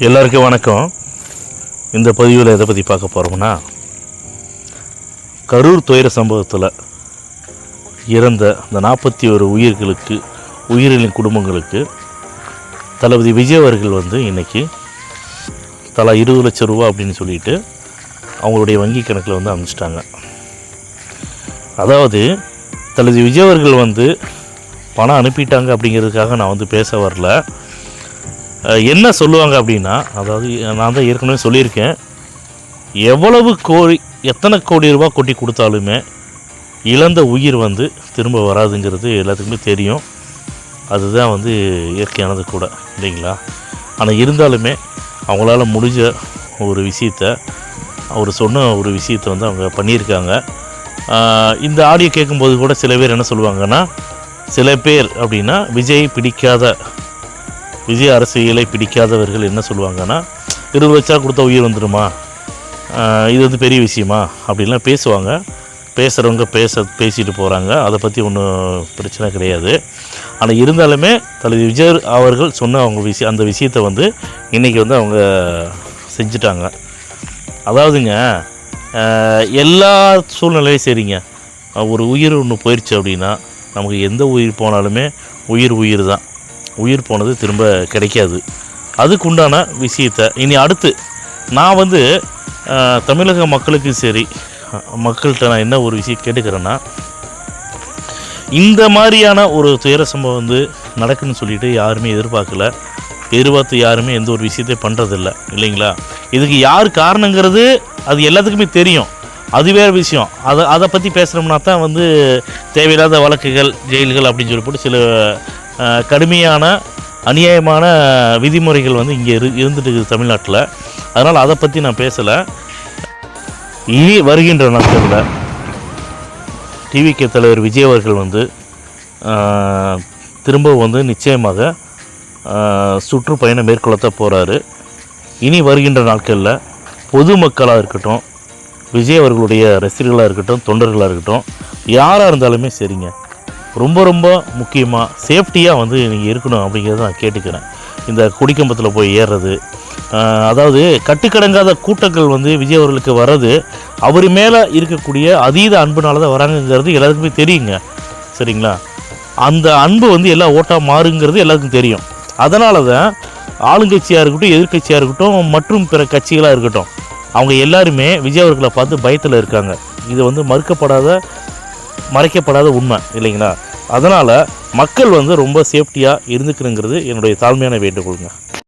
எல்லாருக்கும் வணக்கம். இந்த பதிவில் எதை பற்றி பார்க்க போகிறோம்னா, கரூர் துயர சம்பவத்தில் இறந்த அந்த 41 உயிர்களின் குடும்பங்களுக்கு தளபதி விஜய் அவர்கள் இன்றைக்கி தலா 20 லட்சம் ரூபா அப்படின்னு சொல்லிட்டு அவங்களுடைய வங்கி கணக்கில் அனுப்பிச்சிட்டாங்க. அதாவது தளபதி விஜய் அவர்கள் பணம் அனுப்பிட்டாங்க அப்படிங்கிறதுக்காக நான் பேச வரல. என்ன சொல்லுவாங்க அப்படின்னா, அதாவது நான் தான் ஏற்கனவே சொல்லியிருக்கேன், எத்தனை கோடி ரூபா கொட்டி கொடுத்தாலுமே இழந்த உயிர் திரும்ப வராதுங்கிறது எல்லாத்துக்குமே தெரியும். அதுதான் இயற்கையானது கூட, இல்லைங்களா? ஆனால் இருந்தாலுமே அவங்களால முடிஞ்ச ஒரு விஷயத்தை, அவர் சொன்ன ஒரு விஷயத்தை அவங்க பண்ணியிருக்காங்க. இந்த ஆடியோ கேட்கும்போது கூட சில பேர் என்ன சொல்லுவாங்கன்னா, சில பேர் அப்படின்னா விஜய் அரசியலை பிடிக்காதவர்கள் என்ன சொல்லுவாங்கன்னா, 20 லட்சம் கொடுத்தா உயிர் வந்துடுமா, இது பெரிய விஷயமா அப்படின்லாம் பேசுவாங்க. பேசுகிறவங்க பேசிட்டு போகிறாங்க. அதை பற்றி ஒன்றும் பிரச்சனை கிடையாது. ஆனால் இருந்தாலுமே தளபதி விஜய் அவர்கள் சொன்ன அந்த விஷயத்தை இன்றைக்கி அவங்க செஞ்சுட்டாங்க. அதாவதுங்க, எல்லா சூழ்நிலையும் சரிங்க, ஒரு உயிர் ஒன்று போயிடுச்சு அப்படின்னா நமக்கு எந்த உயிர் போனாலுமே உயிர் தான். உயிர் போனது திரும்ப கிடைக்காது. அதுக்குண்டான விஷயத்தை இனி அடுத்து நான் தமிழக மக்களுக்கு சரி, மக்கள்கிட்ட நான் என்ன ஒரு விஷயம் கேட்டுக்கிறேன்னா, இந்த மாதிரியான ஒரு துயர சம்பவம் நடக்குன்னு சொல்லிட்டு யாருமே எதிர்பார்த்து யாருமே எந்த ஒரு விஷயத்தையும் பண்ணுறதில்ல, இல்லைங்களா? இதுக்கு யார் காரணங்கிறது அது எல்லாத்துக்குமே தெரியும். அது வேறு விஷயம். அதை பற்றி பேசுகிறோம்னா தான் தேவையில்லாத வழக்குகள், ஜெயில்கள் அப்படின்னு சொல்லி போட்டு சில கடுமையான அநியாயமான விதிமுறைகள் இங்கே இருந்துட்டு இருக்குது தமிழ்நாட்டில். அதனால் அதை பற்றி நான் பேசலை. இனி வருகின்ற நாட்களில் டிவிகே தலைவர் விஜய் அவர்கள் திரும்ப நிச்சயமாக சுற்றுப்பயணம் மேற்கொள்ளத்தான் போகிறாரு. இனி வருகின்ற நாட்களில் பொதுமக்களாக இருக்கட்டும், விஜய் அவர்களுடைய ரசிகர்களாக இருக்கட்டும், தொண்டர்களாக இருக்கட்டும், யாராக இருந்தாலுமே சரிங்க, ரொம்ப ரொம்ப முக்கியமாக சேஃப்டியாக நீங்கள் இருக்கணும் அப்படிங்கிறத நான் கேட்டுக்கிறேன். இந்த கொடிக்கம்பத்தில் போய் ஏறுறது, அதாவது கட்டுக்கடங்காத கூட்டங்கள் விஜய் அவர்களுக்கு வர்றது அவர் மேலே இருக்கக்கூடிய அதீத அன்புனால தான் வராங்கங்கிறது எல்லாத்துக்குமே தெரியுங்க, சரிங்களா? அந்த அன்பு எல்லா ஓட்டாக மாறுங்கிறது எல்லாத்துக்கும் தெரியும். அதனால தான் ஆளுங்கட்சியாக இருக்கட்டும், எதிர்கட்சியாக இருக்கட்டும், மற்றும் பிற கட்சிகளாக இருக்கட்டும், அவங்க எல்லாருமே விஜய் அவர்களை பார்த்து பயத்தில் இருக்காங்க. இது மறைக்கப்படாத உண்மை, இல்லைங்களா? அதனால் மக்கள் ரொம்ப சேஃப்டியாக இருந்துக்கணுங்கிறது என்னுடைய தாழ்மையான வேண்டுகோளுங்க.